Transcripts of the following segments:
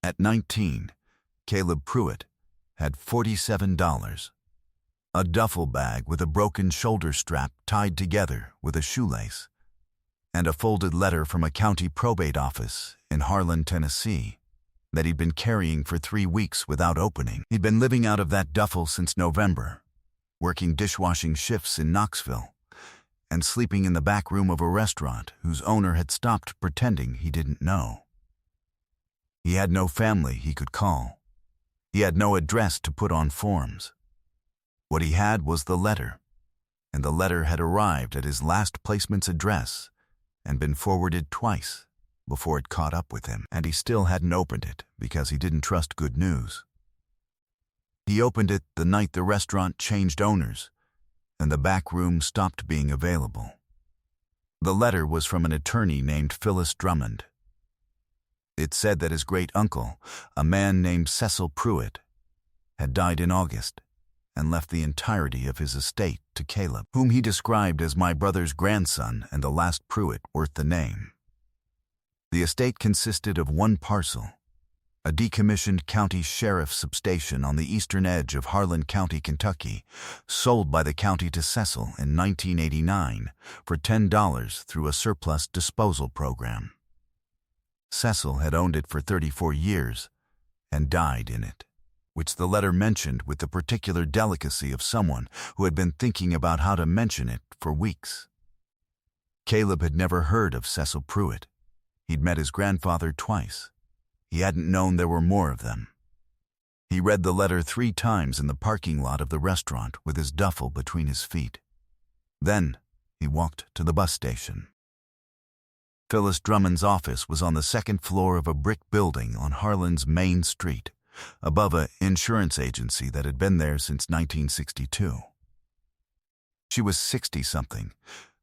At 19, Caleb Pruitt had $47, a duffel bag with a broken shoulder strap tied together with a shoelace, and a folded letter from a county probate office in Harlan, Tennessee, that he'd been carrying for 3 weeks without opening. He'd been living out of that duffel since November, working dishwashing shifts in Knoxville, and sleeping in the back room of a restaurant whose owner had stopped pretending he didn't know. He had no family he could call. He had no address to put on forms. What he had was the letter, and the letter had arrived at his last placement's address and been forwarded twice before it caught up with him, and he still hadn't opened it because he didn't trust good news. He opened it the night the restaurant changed owners and the back room stopped being available. The letter was from an attorney named Phyllis Drummond. It said that his great-uncle, a man named Cecil Pruitt, had died in August and left the entirety of his estate to Caleb, whom he described as my brother's grandson and the last Pruitt worth the name. The estate consisted of one parcel, a decommissioned county sheriff's substation on the eastern edge of Harlan County, Kentucky, sold by the county to Cecil in 1989 for $10 through a surplus disposal program. Cecil had owned it for 34 years and died in it, which the letter mentioned with the particular delicacy of someone who had been thinking about how to mention it for weeks. Caleb had never heard of Cecil Pruitt. He'd met his grandfather twice. He hadn't known there were more of them. He read the letter 3 times in the parking lot of the restaurant with his duffel between his feet. Then he walked to the bus station. Phyllis Drummond's office was on the 2nd floor of a brick building on Harlan's main street, above an insurance agency that had been there since 1962. She was 60-something,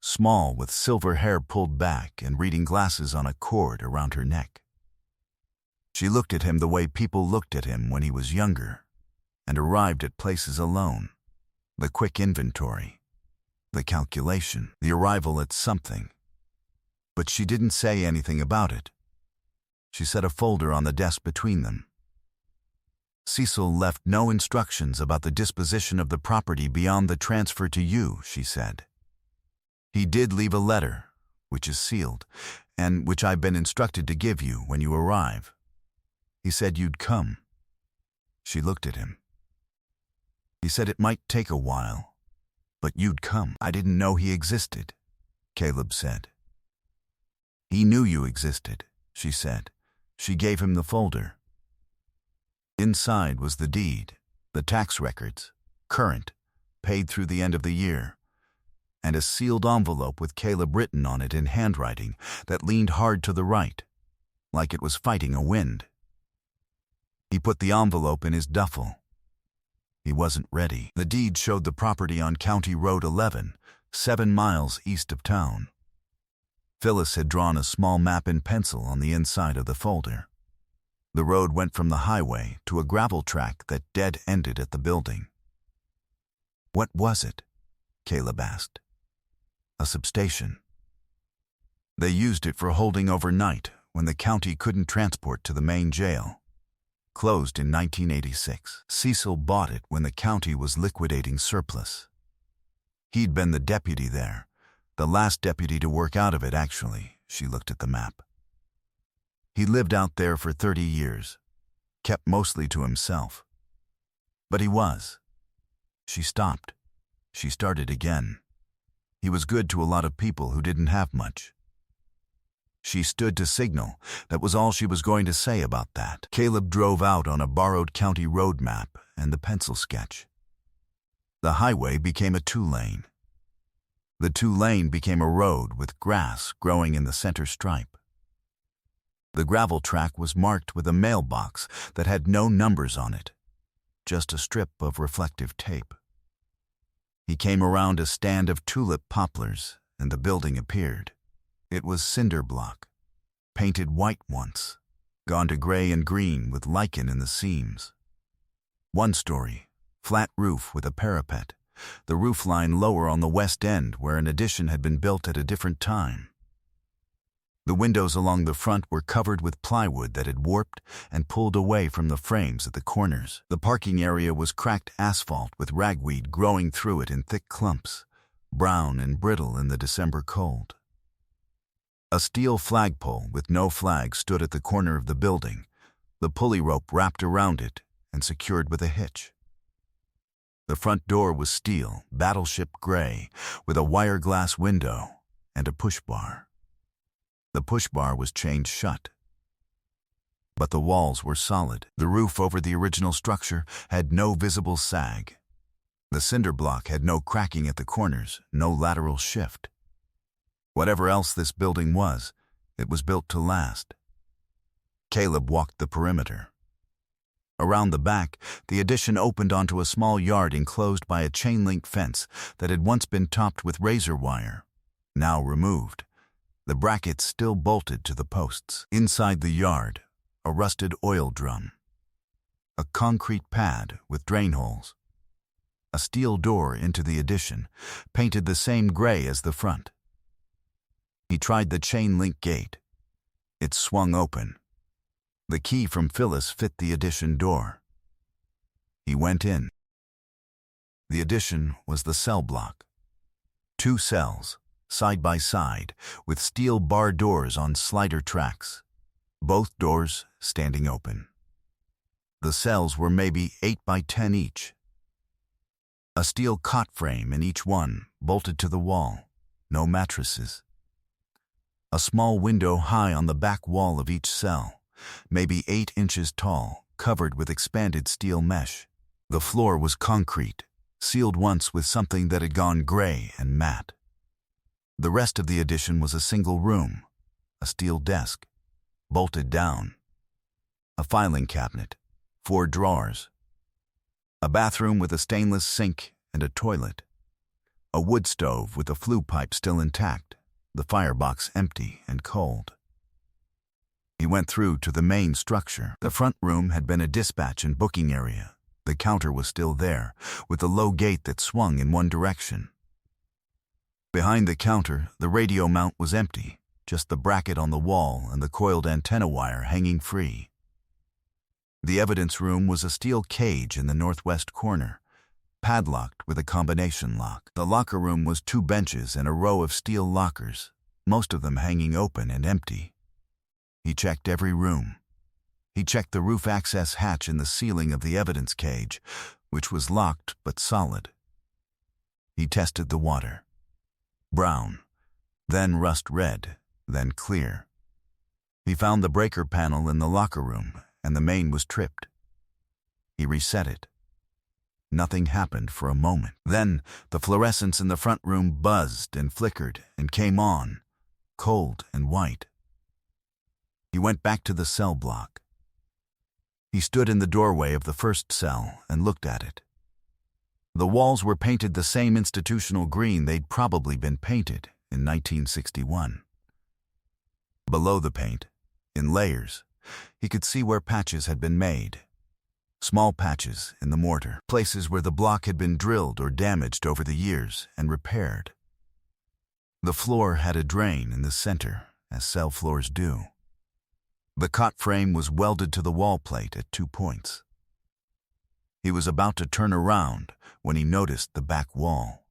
small with silver hair pulled back and reading glasses on a cord around her neck. She looked at him the way people looked at him when he was younger, and arrived at places alone. The quick inventory, the calculation, the arrival at something. But she didn't say anything about it. She set a folder on the desk between them. Cecil left no instructions about the disposition of the property beyond the transfer to you, she said. He did leave a letter, which is sealed, and which I've been instructed to give you when you arrive. He said you'd come. She looked at him. He said it might take a while, but you'd come. I didn't know he existed, Caleb said. He knew you existed, she said. She gave him the folder. Inside was the deed, the tax records, current, paid through the end of the year, and a sealed envelope with Caleb written on it in handwriting that leaned hard to the right, like it was fighting a wind. He put the envelope in his duffel. He wasn't ready. The deed showed the property on County Road 11, 7 miles east of town. Phyllis had drawn a small map in pencil on the inside of the folder. The road went from the highway to a gravel track that dead-ended at the building. What was it? Caleb asked. A substation. They used it for holding overnight when the county couldn't transport to the main jail. Closed in 1986. Cecil bought it when the county was liquidating surplus. He'd been the deputy there, the last deputy to work out of it, actually. She looked at the map. He lived out there for 30 years, kept mostly to himself. But he was. She stopped. She started again. He was good to a lot of people who didn't have much. She stood to signal. That was all she was going to say about that. Caleb drove out on a borrowed county road map and the pencil sketch. The highway became a 2-lane. The 2-lane became a road with grass growing in the center stripe. The gravel track was marked with a mailbox that had no numbers on it, just a strip of reflective tape. He came around a stand of tulip poplars, and the building appeared. It was cinder block, painted white once, gone to gray and green with lichen in the seams. 1 story, flat roof with a parapet, the roof line lower on the west end where an addition had been built at a different time. The windows along the front were covered with plywood that had warped and pulled away from the frames at the corners. The parking area was cracked asphalt with ragweed growing through it in thick clumps, brown and brittle in the December cold. A steel flagpole with no flag stood at the corner of the building, the pulley rope wrapped around it and secured with a hitch. The front door was steel, battleship gray, with a wire glass window and a push bar. The push bar was chained shut. But the walls were solid. The roof over the original structure had no visible sag. The cinder block had no cracking at the corners, no lateral shift. Whatever else this building was, it was built to last. Caleb walked the perimeter. Around the back, the addition opened onto a small yard enclosed by a chain-link fence that had once been topped with razor wire, now removed. The brackets still bolted to the posts. Inside the yard, a rusted oil drum. A concrete pad with drain holes. A steel door into the addition, painted the same gray as the front. He tried the chain-link gate. It swung open. The key from Phyllis fit the addition door. He went in. The addition was the cell block. 2 cells, side by side, with steel bar doors on slider tracks, both doors standing open. The cells were maybe 8 by 10 each. A steel cot frame in each one, bolted to the wall, no mattresses. A small window high on the back wall of each cell, maybe 8 inches tall, covered with expanded steel mesh. The floor was concrete, sealed once with something that had gone gray and matte. The rest of the addition was a single room, a steel desk, bolted down, a filing cabinet, 4 drawers, a bathroom with a stainless sink and a toilet, a wood stove with a flue pipe still intact, the firebox empty and cold. He went through to the main structure. The front room had been a dispatch and booking area. The counter was still there, with a low gate that swung in one direction. Behind the counter, the radio mount was empty, just the bracket on the wall and the coiled antenna wire hanging free. The evidence room was a steel cage in the northwest corner, padlocked with a combination lock. The locker room was 2 benches and a row of steel lockers, most of them hanging open and empty. He checked every room. He checked the roof access hatch in the ceiling of the evidence cage, which was locked but solid. He tested the water. Brown, then rust red, then clear. He found the breaker panel in the locker room, and the main was tripped. He reset it. Nothing happened for a moment. Then the fluorescents in the front room buzzed and flickered and came on, cold and white. He went back to the cell block. He stood in the doorway of the first cell and looked at it. The walls were painted the same institutional green they'd probably been painted in 1961. Below the paint, in layers, he could see where patches had been made. Small patches in the mortar, places where the block had been drilled or damaged over the years and repaired. The floor had a drain in the center, as cell floors do. The cot frame was welded to the wall plate at 2 points. He was about to turn around when he noticed the back wall.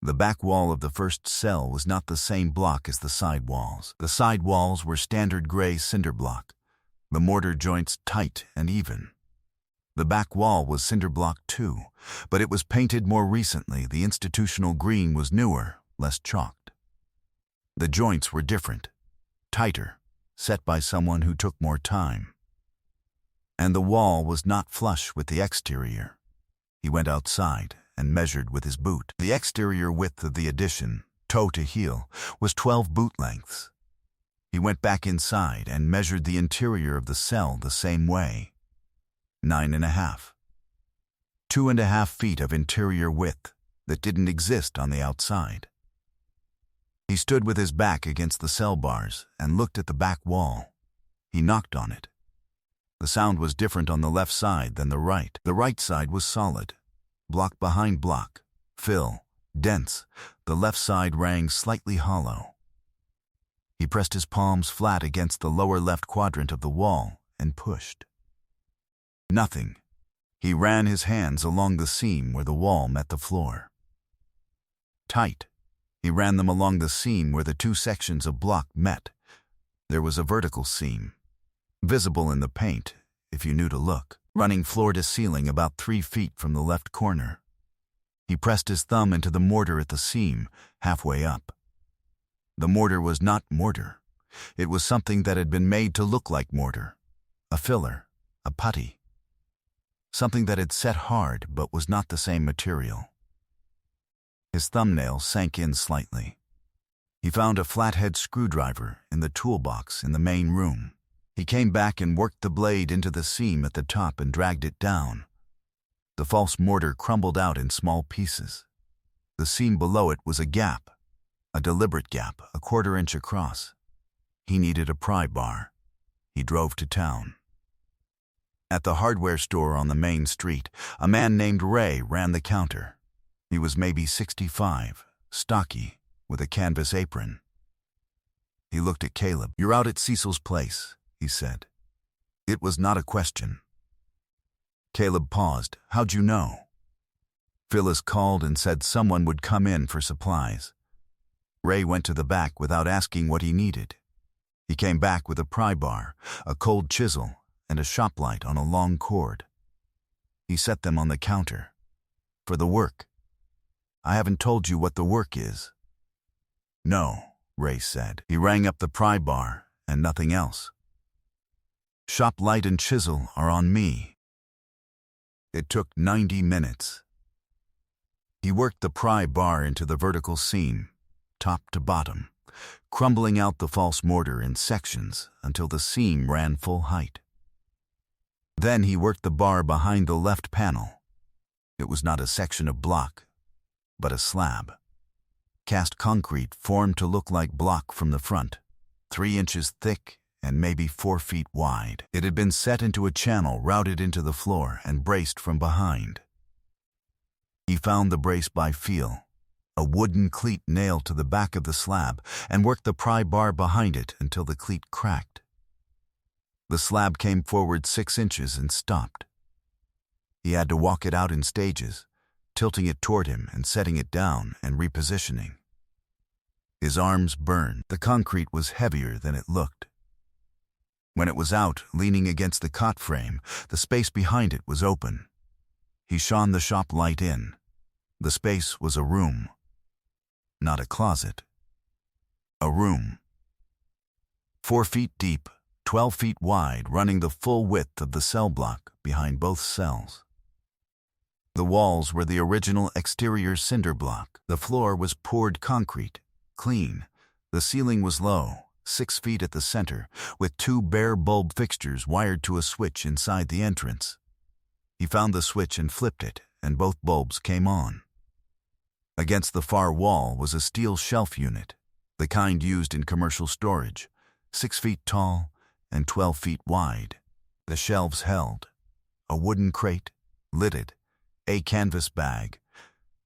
The back wall of the first cell was not the same block as the side walls. The side walls were standard gray cinder block, the mortar joints tight and even. The back wall was cinder block too, but it was painted more recently. The institutional green was newer, less chalked. The joints were different, tighter, set by someone who took more time. And the wall was not flush with the exterior. He went outside and measured with his boot. The exterior width of the addition, toe to heel, was 12 boot lengths. He went back inside and measured the interior of the cell the same way. 9.5. 2.5 feet of interior width that didn't exist on the outside. He stood with his back against the cell bars and looked at the back wall. He knocked on it. The sound was different on the left side than the right. The right side was solid, block behind block, fill, dense. The left side rang slightly hollow. He pressed his palms flat against the lower left quadrant of the wall and pushed. Nothing. He ran his hands along the seam where the wall met the floor. Tight. He ran them along the seam where the two sections of block met. There was a vertical seam, visible in the paint if you knew to look, running floor to ceiling about 3 feet from the left corner. He pressed his thumb into the mortar at the seam, halfway up. The mortar was not mortar. It was something that had been made to look like mortar. A filler, a putty. Something that had set hard but was not the same material. His thumbnail sank in slightly. He found a flathead screwdriver in the toolbox in the main room. He came back and worked the blade into the seam at the top and dragged it down. The false mortar crumbled out in small pieces. The seam below it was a gap, a deliberate gap, a 1/4 inch across. He needed a pry bar. He drove to town. At the hardware store on the main street, a man named Ray ran the counter. He was maybe 65, stocky, with a canvas apron. He looked at Caleb. "You're out at Cecil's place," he said. It was not a question. Caleb paused. "How'd you know?" Phyllis called and said someone would come in for supplies. Ray went to the back without asking what he needed. He came back with a pry bar, a cold chisel, and a shop light on a long cord. He set them on the counter. "For the work. I haven't told you what the work is." "No," Ray said. He rang up the pry bar and nothing else. "Shop light and chisel are on me." It took 90 minutes. He worked the pry bar into the vertical seam, top to bottom, crumbling out the false mortar in sections until the seam ran full height. Then he worked the bar behind the left panel. It was not a section of block, but a slab. Cast concrete formed to look like block from the front, 3 inches thick and maybe 4 feet wide. It had been set into a channel routed into the floor and braced from behind. He found the brace by feel, a wooden cleat nailed to the back of the slab, and worked the pry bar behind it until the cleat cracked. The slab came forward 6 inches and stopped. He had to walk it out in stages, tilting it toward him and setting it down and repositioning. His arms burned. The concrete was heavier than it looked. When it was out, leaning against the cot frame, the space behind it was open. He shone the shop light in. The space was a room. Not a closet. A room. 4 feet deep, 12 feet wide, running the full width of the cell block behind both cells. The walls were the original exterior cinder block. The floor was poured concrete, clean. The ceiling was low, 6 feet at the center, with 2 bare bulb fixtures wired to a switch inside the entrance. He found the switch and flipped it, and both bulbs came on. Against the far wall was a steel shelf unit, the kind used in commercial storage, 6 feet tall and 12 feet wide. The shelves held a wooden crate, lidded, a canvas bag,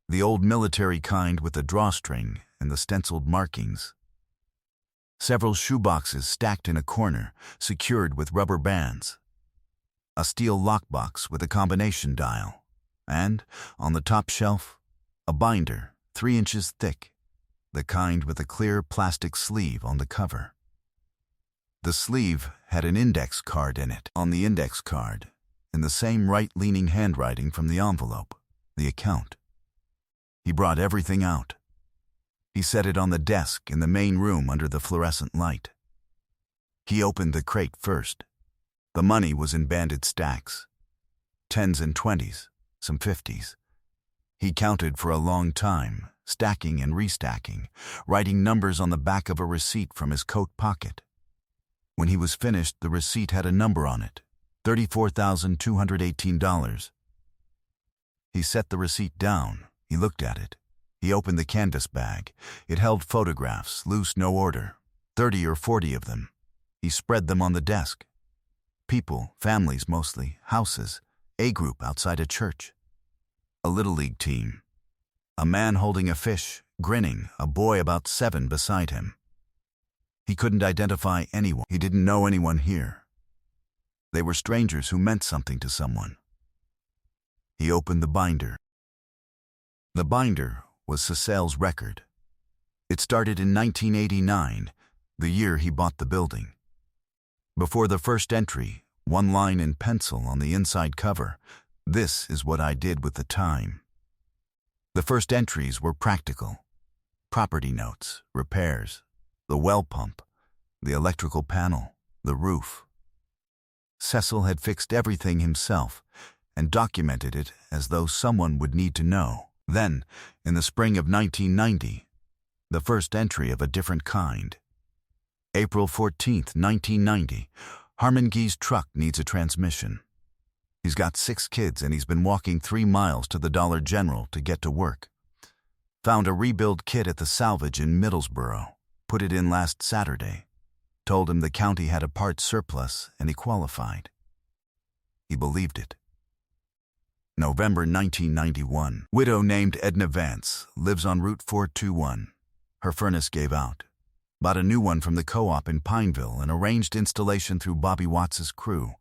the old military kind with the drawstring and the stenciled markings. Several shoeboxes stacked in a corner, secured with rubber bands. A steel lockbox with a combination dial, and, on the top shelf, a binder 3 inches thick, the kind with a clear plastic sleeve on the cover. The sleeve had an index card in it. On the index card, in the same right-leaning handwriting from the envelope, the account. He brought everything out. He set it on the desk in the main room under the fluorescent light. He opened the crate first. The money was in banded stacks. 10s and 20s, some 50s. He counted for a long time, stacking and restacking, writing numbers on the back of a receipt from his coat pocket. When he was finished, the receipt had a number on it, $34,218. He set the receipt down. He looked at it. He opened the canvas bag. It held photographs, loose, no order, 30 or 40 of them. He spread them on the desk. People, families mostly, houses, a group outside a church. A Little League team. A man holding a fish, grinning, a boy about 7 beside him. He couldn't identify anyone. He didn't know anyone here. They were strangers who meant something to someone. He opened the binder. The binder was Cecil's record. It started in 1989, the year he bought the building. Before the first entry, one line in pencil on the inside cover, "This is what I did with the time." The first entries were practical. Property notes, repairs, the well pump, the electrical panel, the roof. Cecil had fixed everything himself and documented it as though someone would need to know. Then, in the spring of 1990, the first entry of a different kind. April 14th, 1990, Harmon Gee's truck needs a transmission. He's got 6 kids and he's been walking 3 miles to the Dollar General to get to work. Found a rebuild kit at the salvage in Middlesbrough. Put it in last Saturday. Told him the county had a parts surplus and he qualified. He believed it. November 1991. Widow named Edna Vance lives on Route 421. Her furnace gave out. Bought a new one from the co-op in Pineville and arranged installation through Bobby Watts's crew.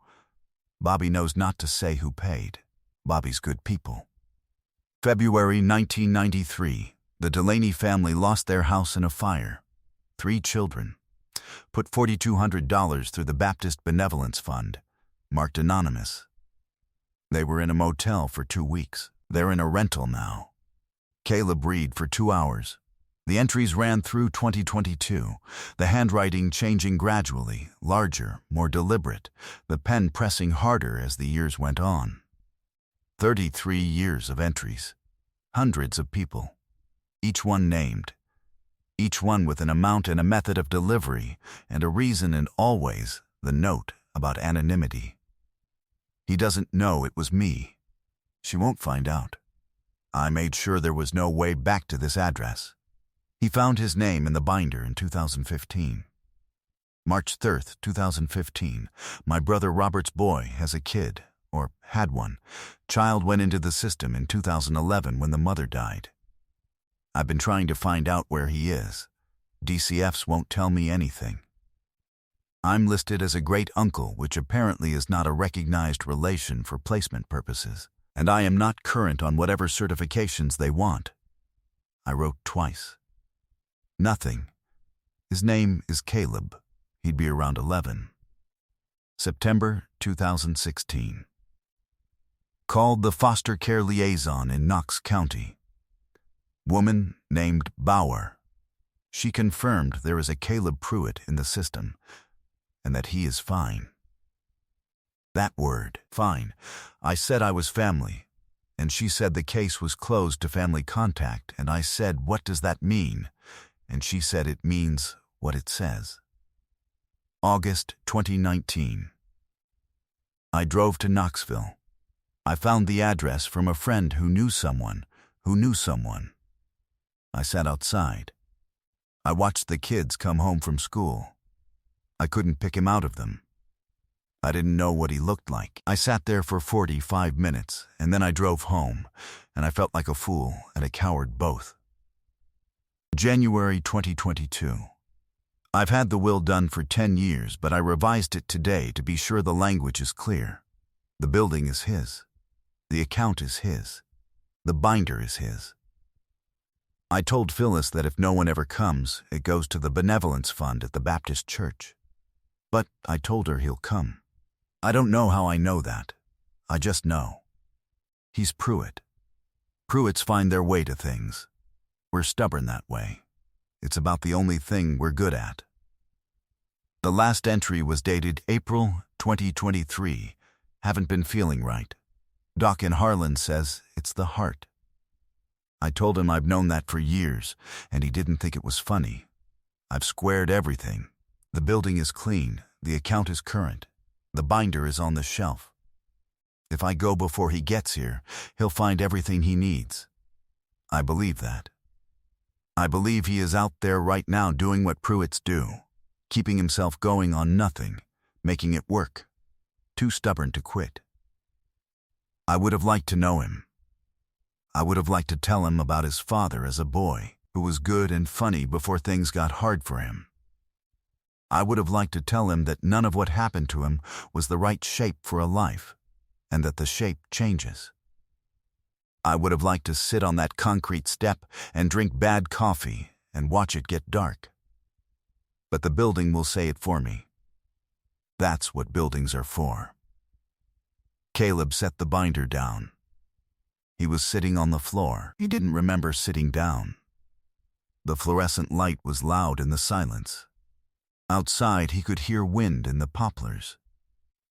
Bobby knows not to say who paid. Bobby's good people. February 1993. The Delaney family lost their house in a fire. 3 children. Put $4,200 through the Baptist Benevolence Fund. Marked anonymous. They were in a motel for 2 weeks. They're in a rental now. Caleb Reed for 2 hours. The entries ran through 2022, the handwriting changing gradually, larger, more deliberate, the pen pressing harder as the years went on. 33 years of entries. Hundreds of people. Each one named. Each one with an amount and a method of delivery, and a reason, and always the note about anonymity. He doesn't know it was me. She won't find out. I made sure there was no way back to this address. He found his name in the binder in 2015. March 3rd, 2015. My brother Robert's boy has a kid, or had one. Child went into the system in 2011 when the mother died. I've been trying to find out where he is. DCFs won't tell me anything. I'm listed as a great uncle, which apparently is not a recognized relation for placement purposes, and I am not current on whatever certifications they want. I wrote twice. Nothing. His name is Caleb. He'd be around 11. September 2016. Called the foster care liaison in Knox County. Woman named Bauer. She confirmed there is a Caleb Pruitt in the system, and that he is fine. That word, fine. I said I was family, and she said the case was closed to family contact, and I said, what does that mean? And she said it means what it says. August 2019. I drove to Knoxville. I found the address from a friend who knew someone who knew someone. I sat outside. I watched the kids come home from school. I couldn't pick him out of them. I didn't know what he looked like. I sat there for 45 minutes, and then I drove home, and I felt like a fool and a coward both. January 2022. I've had the will done for 10 years, but I revised it today to be sure the language is clear. The building is his. The account is his. The binder is his. I told Phyllis that if no one ever comes, it goes to the Benevolence Fund at the Baptist Church. But I told her he'll come. I don't know how I know that. I just know. He's Pruitt. Pruitts find their way to things. We're stubborn that way. It's about the only thing we're good at. The last entry was dated April 2023. Haven't been feeling right. Doc in Harlan says it's the heart. I told him I've known that for years, and he didn't think it was funny. I've squared everything. The building is clean. The account is current. The binder is on the shelf. If I go before he gets here, he'll find everything he needs. I believe that. I believe he is out there right now doing what Pruitts do, keeping himself going on nothing, making it work. Too stubborn to quit. I would have liked to know him. I would have liked to tell him about his father as a boy, who was good and funny before things got hard for him. I would have liked to tell him that none of what happened to him was the right shape for a life, and that the shape changes. I would have liked to sit on that concrete step and drink bad coffee and watch it get dark. But the building will say it for me. That's what buildings are for. Caleb set the binder down. He was sitting on the floor. He didn't remember sitting down. The fluorescent light was loud in the silence. Outside, he could hear wind in the poplars.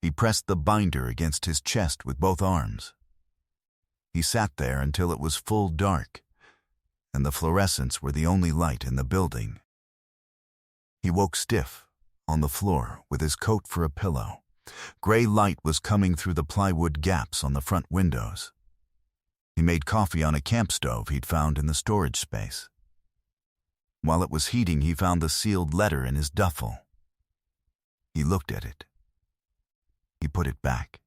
He pressed the binder against his chest with both arms. He sat there until it was full dark, and the fluorescents were the only light in the building. He woke stiff, on the floor, with his coat for a pillow. Gray light was coming through the plywood gaps on the front windows. He made coffee on a camp stove he'd found in the storage space. While it was heating, he found the sealed letter in his duffel. He looked at it. He put it back.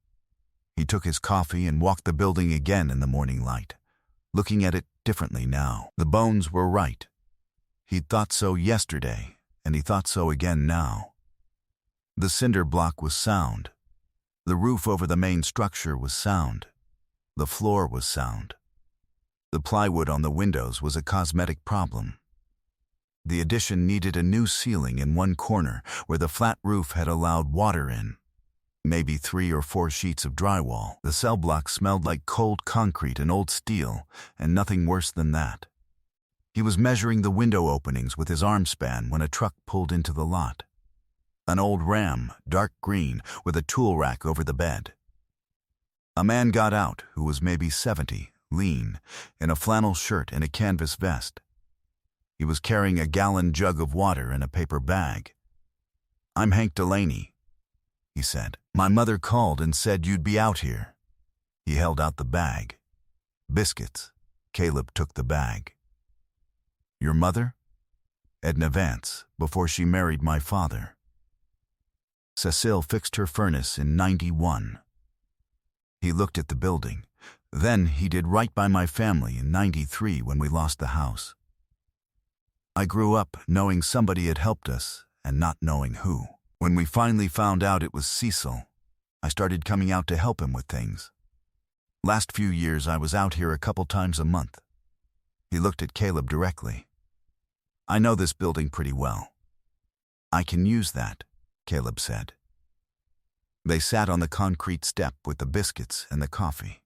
He took his coffee and walked the building again in the morning light, looking at it differently now. The bones were right. He'd thought so yesterday, and he thought so again now. The cinder block was sound. The roof over the main structure was sound. The floor was sound. The plywood on the windows was a cosmetic problem. The addition needed a new ceiling in one corner where the flat roof had allowed water in. Maybe 3 or 4 sheets of drywall. The cell block smelled like cold concrete and old steel, and nothing worse than that. He was measuring the window openings with his arm span when a truck pulled into the lot. An old Ram, dark green, with a tool rack over the bed. A man got out who was maybe 70, lean, in a flannel shirt and a canvas vest. He was carrying a gallon jug of water in a paper bag. "I'm Hank Delaney," he said. "My mother called and said you'd be out here." He held out the bag. "Biscuits." Caleb took the bag. "Your mother?" "Edna Vance, before she married my father. Cecile fixed her furnace in '91. He looked at the building. "Then he did right by my family in '93 when we lost the house. I grew up knowing somebody had helped us and not knowing who. When we finally found out it was Cecil, I started coming out to help him with things. Last few years I was out here a couple times a month." He looked at Caleb directly. "I know this building pretty well." "I can use that," Caleb said. They sat on the concrete step with the biscuits and the coffee.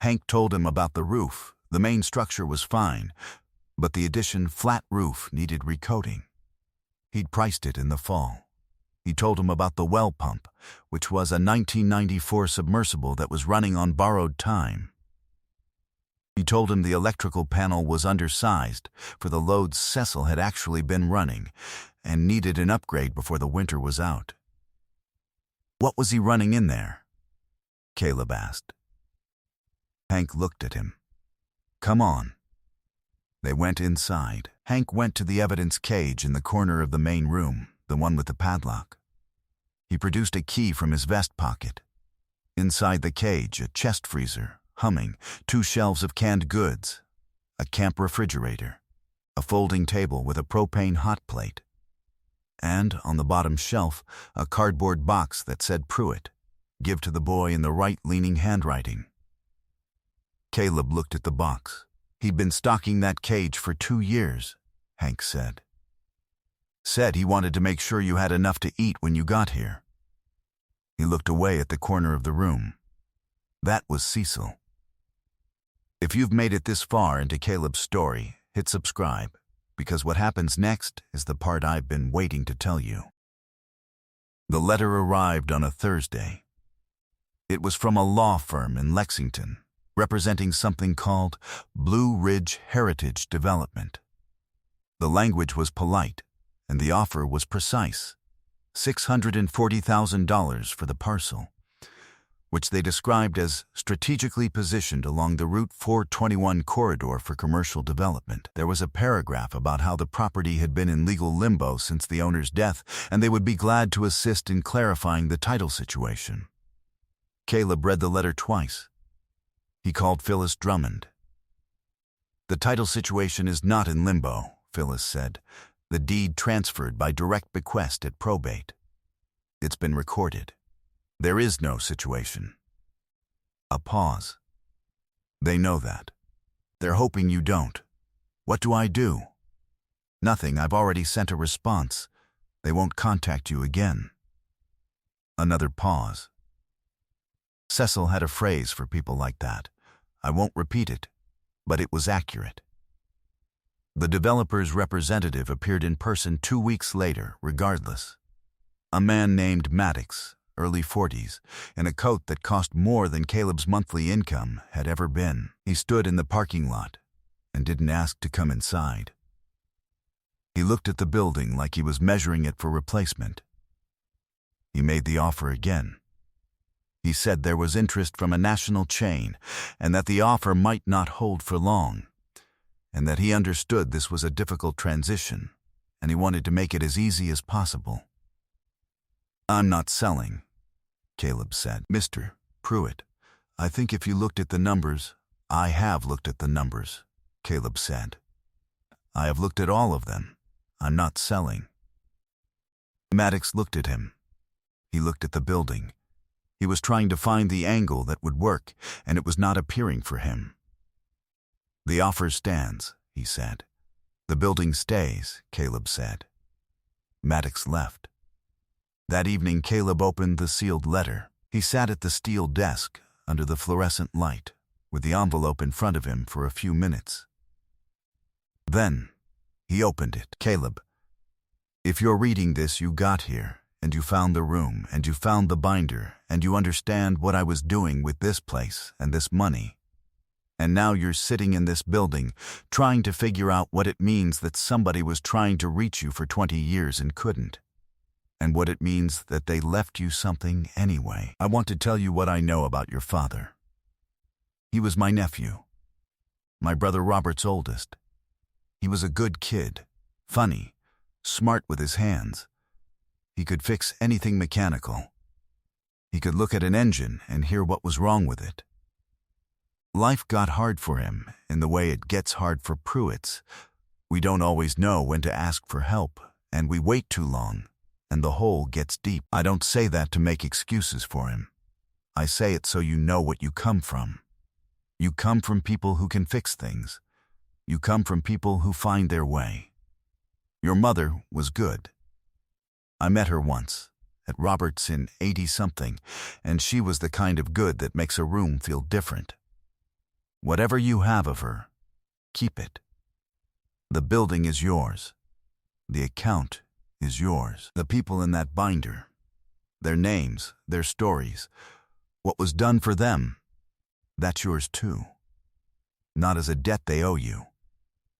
Hank told him about the roof. The main structure was fine, but the addition flat roof needed recoating. He'd priced it in the fall. He told him about the well pump, which was a 1994 submersible that was running on borrowed time. He told him the electrical panel was undersized for the loads Cecil had actually been running and needed an upgrade before the winter was out. "What was he running in there?" Caleb asked. Hank looked at him. "Come on." They went inside. Hank went to the evidence cage in the corner of the main room, the one with the padlock. He produced a key from his vest pocket. Inside the cage, a chest freezer, humming, 2 shelves of canned goods, a camp refrigerator, a folding table with a propane hot plate, and, on the bottom shelf, a cardboard box that said Pruitt, "Give to the boy in the right-leaning handwriting." Caleb looked at the box. "He'd been stocking that cage for 2 years, Hank said. Said he wanted to make sure you had enough to eat when you got here." He looked away at the corner of the room. That was Cecil. If you've made it this far into Caleb's story, hit subscribe, because what happens next is the part I've been waiting to tell you. The letter arrived on a Thursday. It was from a law firm in Lexington, representing something called Blue Ridge Heritage Development. The language was polite, and the offer was precise: $640,000 for the parcel, which they described as strategically positioned along the Route 421 corridor for commercial development. There was a paragraph about how the property had been in legal limbo since the owner's death, and they would be glad to assist in clarifying the title situation. Caleb read the letter twice. He called Phyllis Drummond. "The title situation is not in limbo," Phyllis said. The deed transferred by direct bequest at probate. It's been recorded. There is no situation. A pause. They know that. They're hoping you don't. What do I do? Nothing. I've already sent a response. They won't contact you again. Another pause. Cecil had a phrase for people like that. I won't repeat it, but it was accurate. The developer's representative appeared in person 2 weeks later, regardless. A man named Maddox, early 40s, in a coat that cost more than Caleb's monthly income had ever been. He stood in the parking lot and didn't ask to come inside. He looked at the building like he was measuring it for replacement. He made the offer again. He said there was interest from a national chain and that the offer might not hold for long, and that he understood this was a difficult transition and he wanted to make it as easy as possible. I'm not selling, Caleb said. Mr. Pruitt, I think if you looked at the numbers, I have looked at the numbers, Caleb said. I have looked at all of them. I'm not selling. Maddox looked at him. He looked at the building. He was trying to find the angle that would work, and it was not appearing for him. The offer stands, he said. The building stays, Caleb said. Maddox left. That evening, Caleb opened the sealed letter. He sat at the steel desk under the fluorescent light, with the envelope in front of him for a few minutes. Then, he opened it. Caleb, if you're reading this, you got here, and you found the room, and you found the binder, and you understand what I was doing with this place and this money. And now you're sitting in this building, trying to figure out what it means that somebody was trying to reach you for 20 years and couldn't. And what it means that they left you something anyway. I want to tell you what I know about your father. He was my nephew, my brother Robert's oldest. He was a good kid, funny, smart with his hands. He could fix anything mechanical. He could look at an engine and hear what was wrong with it. Life got hard for him in the way it gets hard for Pruitts. We don't always know when to ask for help, and we wait too long, and the hole gets deep. I don't say that to make excuses for him. I say it so you know what you come from. You come from people who can fix things. You come from people who find their way. Your mother was good. I met her once, at Robert's in 80-something, and she was the kind of good that makes a room feel different. Whatever you have of her, keep it. The building is yours. The account is yours. The people in that binder, their names, their stories, what was done for them, that's yours too. Not as a debt they owe you,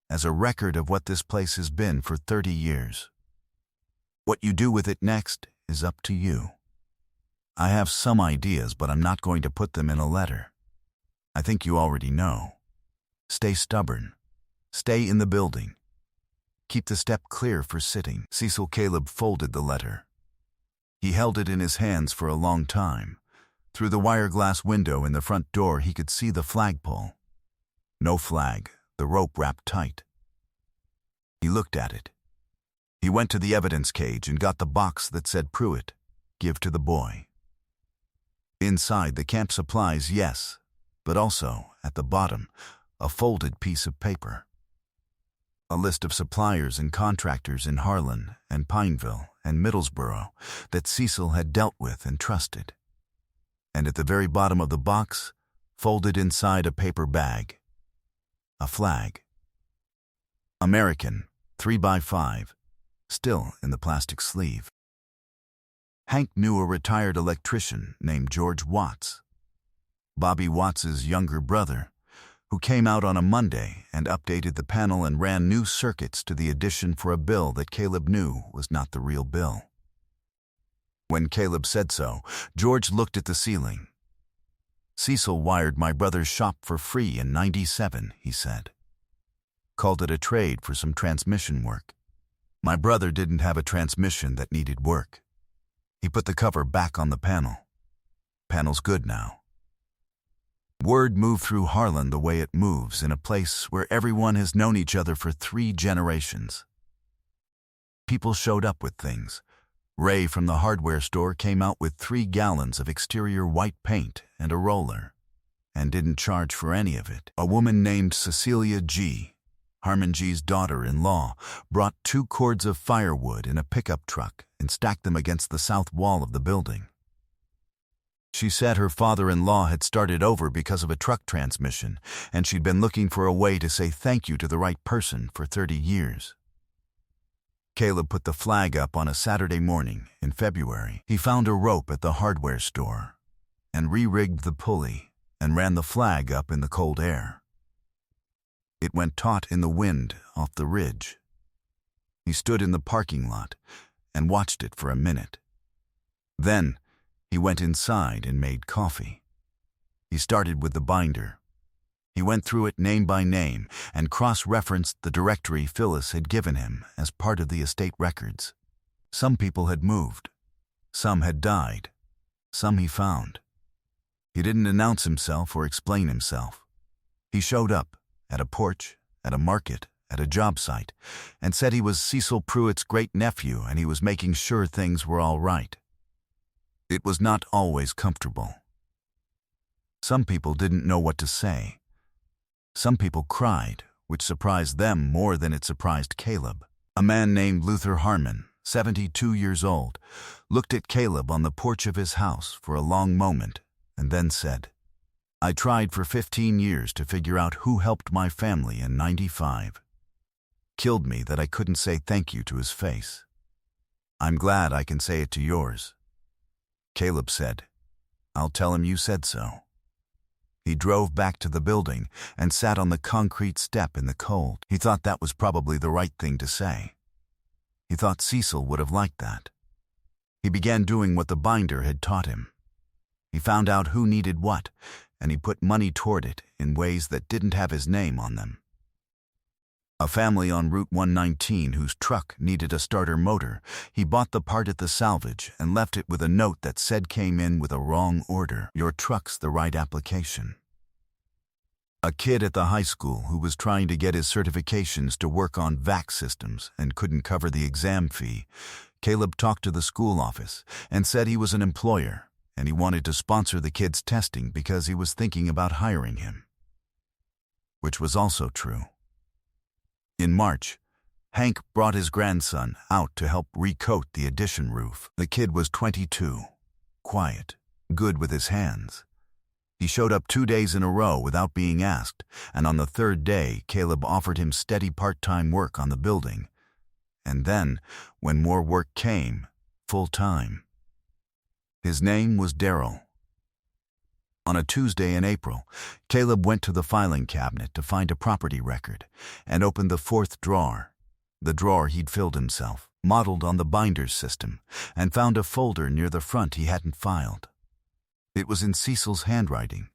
as a record of what this place has been for 30 years. What you do with it next is up to you. I have some ideas, but I'm not going to put them in a letter. I think you already know. Stay stubborn. Stay in the building. Keep the step clear for sitting. Cecil Caleb folded the letter. He held it in his hands for a long time. Through the wire glass window in the front door, he could see the flagpole. No flag, the rope wrapped tight. He looked at it. He went to the evidence cage and got the box that said Pruitt, give to the boy. Inside, the camp supplies, yes, but also, at the bottom, a folded piece of paper. A list of suppliers and contractors in Harlan and Pineville and Middlesboro that Cecil had dealt with and trusted. And at the very bottom of the box, folded inside a paper bag, a flag. American, 3x5, still in the plastic sleeve. Hank knew a retired electrician named George Watts, Bobby Watts's younger brother, who came out on a Monday and updated the panel and ran new circuits to the addition for a bill that Caleb knew was not the real bill. When Caleb said so, George looked at the ceiling. Cecil wired my brother's shop for free in '97, he said. Called it a trade for some transmission work. My brother didn't have a transmission that needed work. He put the cover back on the panel. Panel's good now. Word moved through Harlan the way it moves in a place where everyone has known each other for 3 generations. People showed up with things. Ray from the hardware store came out with 3 gallons of exterior white paint and a roller, and didn't charge for any of it. A woman named Cecilia G., Harmon G's daughter-in-law, brought 2 cords of firewood in a pickup truck and stacked them against the south wall of the building. She said her father-in-law had started over because of a truck transmission, and she'd been looking for a way to say thank you to the right person for 30 years. Caleb put the flag up on a Saturday morning in February. He found a rope at the hardware store and re-rigged the pulley and ran the flag up in the cold air. It went taut in the wind off the ridge. He stood in the parking lot and watched it for a minute. Then he went inside and made coffee. He started with the binder. He went through it name by name and cross-referenced the directory Phyllis had given him as part of the estate records. Some people had moved. Some had died. Some he found. He didn't announce himself or explain himself. He showed up at a porch, at a market, at a job site, and said he was Cecil Pruitt's great-nephew and he was making sure things were all right. It was not always comfortable. Some people didn't know what to say. Some people cried, which surprised them more than it surprised Caleb. A man named Luther Harmon, 72 years old, looked at Caleb on the porch of his house for a long moment and then said, "I tried for 15 years to figure out who helped my family in '95. Killed me that I couldn't say thank you to his face. I'm glad I can say it to yours." Caleb said, "I'll tell him you said so." He drove back to the building and sat on the concrete step in the cold. He thought that was probably the right thing to say. He thought Cecil would have liked that. He began doing what the binder had taught him. He found out who needed what, and he put money toward it in ways that didn't have his name on them. A family on Route 119 whose truck needed a starter motor, he bought the part at the salvage and left it with a note that said came in with a wrong order. Your truck's the right application. A kid at the high school who was trying to get his certifications to work on VAC systems and couldn't cover the exam fee, Caleb talked to the school office and said he was an employer and he wanted to sponsor the kid's testing because he was thinking about hiring him. Which was also true. In March, Hank brought his grandson out to help recoat the addition roof. The kid was 22, quiet, good with his hands. He showed up 2 days in a row without being asked, and on the 3rd day, Caleb offered him steady part-time work on the building. And then, when more work came, full-time. His name was Daryl. On a Tuesday in April, Caleb went to the filing cabinet to find a property record and opened the 4th drawer, the drawer he'd filled himself, modeled on the binder's system, and found a folder near the front he hadn't filed. It was in Cecil's handwriting.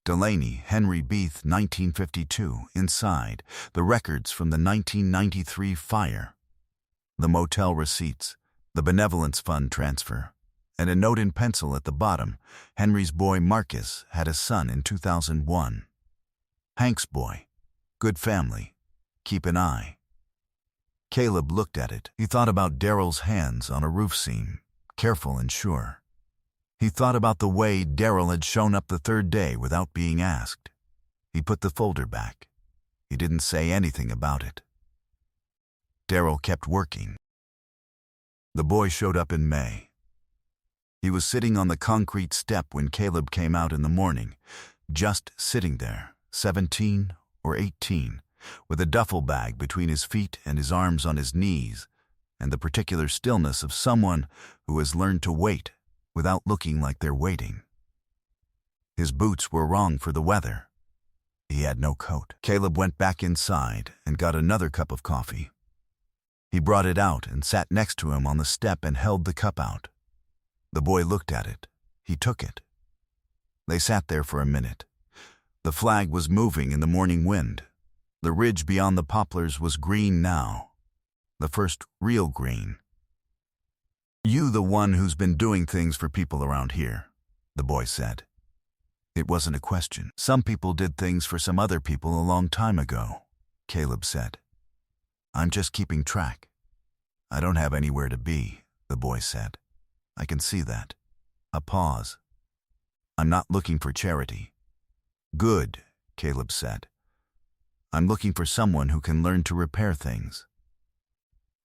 Delaney, Henry Beath, 1952, inside, the records from the 1993 fire, the motel receipts, the benevolence fund transfer, and a note in pencil at the bottom. Henry's boy Marcus had a son in 2001. Hank's boy. Good family. Keep an eye. Caleb looked at it. He thought about Daryl's hands on a roof seam, careful and sure. He thought about the way Daryl had shown up the 3rd day without being asked. He put the folder back. He didn't say anything about it. Daryl kept working. The boy showed up in May. He was sitting on the concrete step when Caleb came out in the morning, just sitting there, 17 or 18, with a duffel bag between his feet and his arms on his knees, and the particular stillness of someone who has learned to wait without looking like they're waiting. His boots were wrong for the weather. He had no coat. Caleb went back inside and got another cup of coffee. He brought it out and sat next to him on the step and held the cup out. The boy looked at it. He took it. They sat there for a minute. The flag was moving in the morning wind. The ridge beyond the poplars was green now. The first real green. "You the one who's been doing things for people around here," the boy said. It wasn't a question. "Some people did things for some other people a long time ago," Caleb said. "I'm just keeping track." I don't have anywhere to be, the boy said. I can see that. A pause. I'm not looking for charity. Good, Caleb said. I'm looking for someone who can learn to repair things.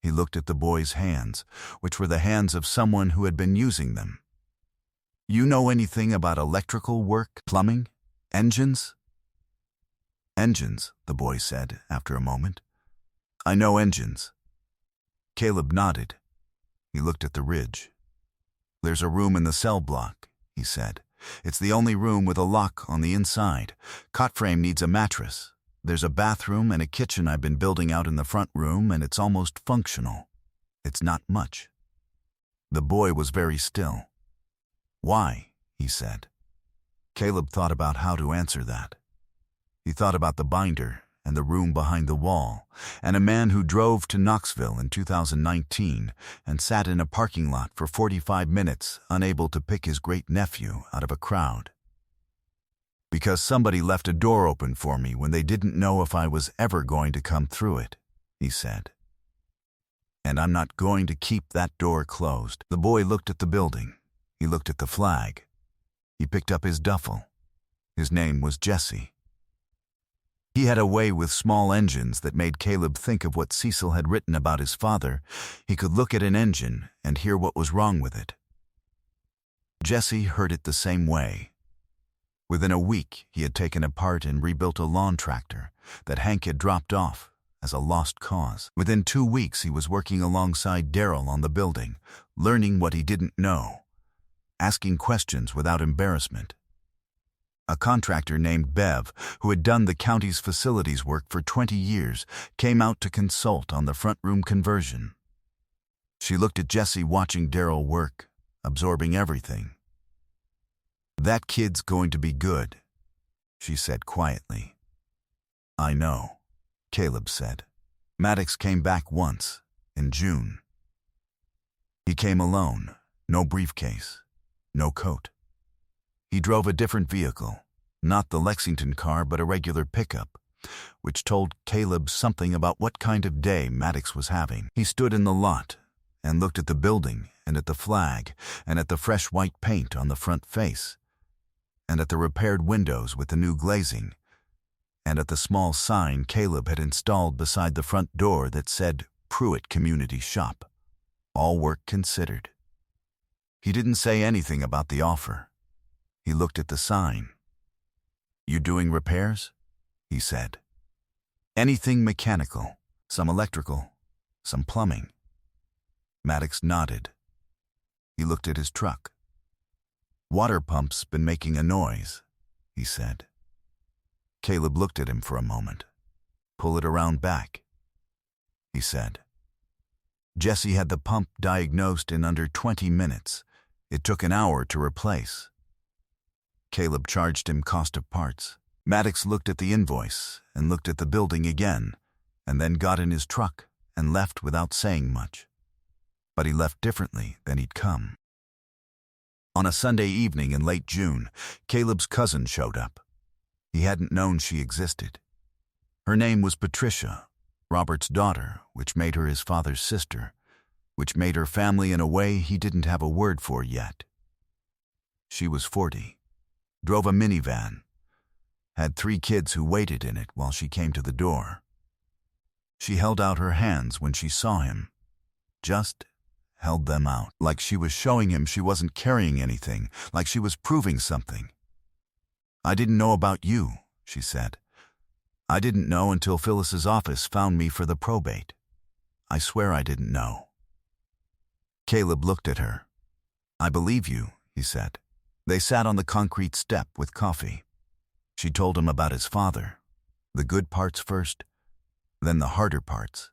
He looked at the boy's hands, which were the hands of someone who had been using them. You know anything about electrical work, plumbing, engines? Engines, the boy said after a moment. I know engines. Caleb nodded. He looked at the ridge. There's a room in the cell block, he said. It's the only room with a lock on the inside. Cot frame needs a mattress. There's a bathroom and a kitchen I've been building out in the front room, and it's almost functional. It's not much. The boy was very still. Why? He said. Caleb thought about how to answer that. He thought about the binder and the room behind the wall, and a man who drove to Knoxville in 2019 and sat in a parking lot for 45 minutes, unable to pick his great-nephew out of a crowd. Because somebody left a door open for me when they didn't know if I was ever going to come through it, he said. And I'm not going to keep that door closed. The boy looked at the building. He looked at the flag. He picked up his duffel. His name was Jesse. He had a way with small engines that made Caleb think of what Cecil had written about his father. He could look at an engine and hear what was wrong with it. Jesse heard it the same way. Within a week, he had taken apart and rebuilt a lawn tractor that Hank had dropped off as a lost cause. Within 2 weeks, he was working alongside Daryl on the building, learning what he didn't know, asking questions without embarrassment. A contractor named Bev, who had done the county's facilities work for 20 years, came out to consult on the front room conversion. She looked at Jesse watching Daryl work, absorbing everything. That kid's going to be good, she said quietly. I know, Caleb said. Maddox came back once, in June. He came alone, no briefcase, no coat. He drove a different vehicle, not the Lexington car but a regular pickup, which told Caleb something about what kind of day Maddox was having. He stood in the lot and looked at the building and at the flag and at the fresh white paint on the front face and at the repaired windows with the new glazing and at the small sign Caleb had installed beside the front door that said Pruitt Community Shop. All work considered. He didn't say anything about the offer. He looked at the sign. You doing repairs? He said. Anything mechanical, some electrical, some plumbing. Maddox nodded. He looked at his truck. Water pump's been making a noise, he said. Caleb looked at him for a moment. Pull it around back, he said. Jesse had the pump diagnosed in under 20 minutes. It took an hour to replace. Caleb charged him cost of parts. Maddox looked at the invoice and looked at the building again, and then got in his truck and left without saying much. But he left differently than he'd come. On a Sunday evening in late June, Caleb's cousin showed up. He hadn't known she existed. Her name was Patricia, Robert's daughter, which made her his father's sister, which made her family in a way he didn't have a word for yet. She was 40. Drove a minivan, had 3 kids who waited in it while she came to the door. She held out her hands when she saw him, just held them out, like she was showing him she wasn't carrying anything, like she was proving something. I didn't know about you, she said. I didn't know until Phyllis's office found me for the probate. I swear I didn't know. Caleb looked at her. I believe you, he said. They sat on the concrete step with coffee. She told him about his father, the good parts first, then the harder parts.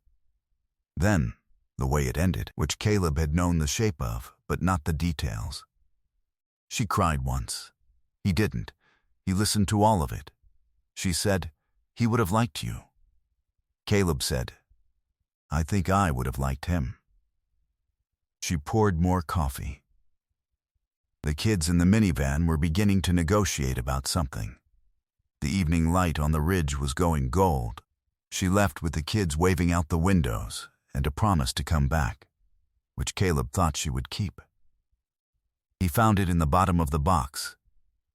Then, the way it ended, which Caleb had known the shape of, but not the details. She cried once. He didn't. He listened to all of it. She said, he would have liked you. Caleb said, I think I would have liked him. She poured more coffee. The kids in the minivan were beginning to negotiate about something. The evening light on the ridge was going gold. She left with the kids waving out the windows and a promise to come back, which Caleb thought she would keep. He found it in the bottom of the box,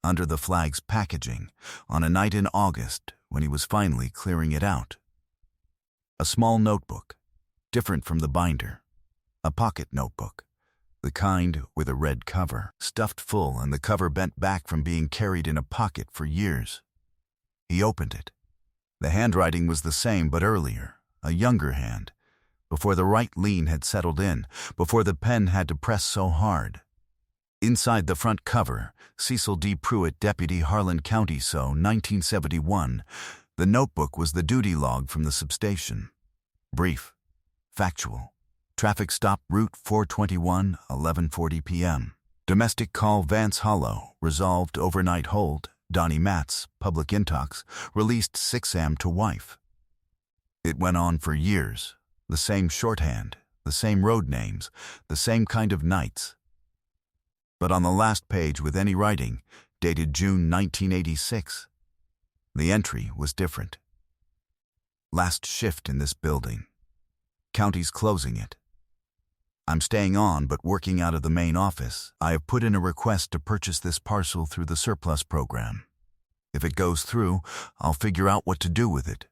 under the flag's packaging, on a night in August when he was finally clearing it out. A small notebook, different from the binder, a pocket notebook, the kind with a red cover, stuffed full and the cover bent back from being carried in a pocket for years. He opened it. The handwriting was the same but earlier, a younger hand, before the right lean had settled in, before the pen had to press so hard. Inside the front cover, Cecil D. Pruitt, Deputy, Harlan County, so 1971. The notebook was the duty log from the substation. Brief, factual. Traffic stop Route 421, 11:40 p.m. Domestic call Vance Hollow, resolved overnight hold. Donnie Matz, public intox, released 6 a.m. to wife. It went on for years. The same shorthand, the same road names, the same kind of nights. But on the last page with any writing, dated June 1986, the entry was different. Last shift in this building. County's closing it. I'm staying on but working out of the main office. I have put in a request to purchase this parcel through the surplus program. If it goes through, I'll figure out what to do with it.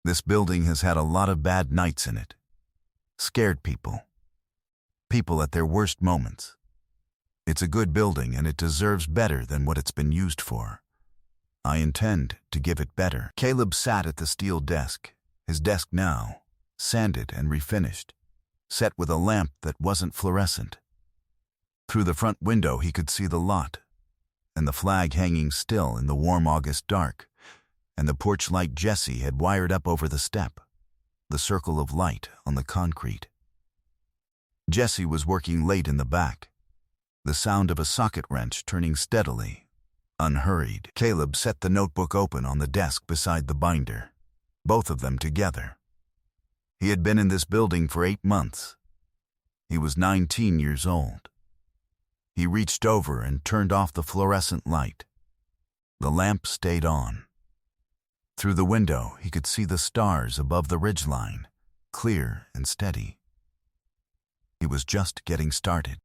This building has had a lot of bad nights in it. Scared people. People at their worst moments. It's a good building and it deserves better than what it's been used for. I intend to give it better. Caleb sat at the steel desk, his desk now, sanded and refinished, set with a lamp that wasn't fluorescent. Through the front window he could see the lot, and the flag hanging still in the warm August dark, and the porch light Jesse had wired up over the step, the circle of light on the concrete. Jesse was working late in the back, the sound of a socket wrench turning steadily, unhurried. Caleb set the notebook open on the desk beside the binder, both of them together. He had been in this building for 8 months. He was 19 years old. He reached over and turned off the fluorescent light. The lamp stayed on. Through the window, he could see the stars above the ridgeline, clear and steady. He was just getting started.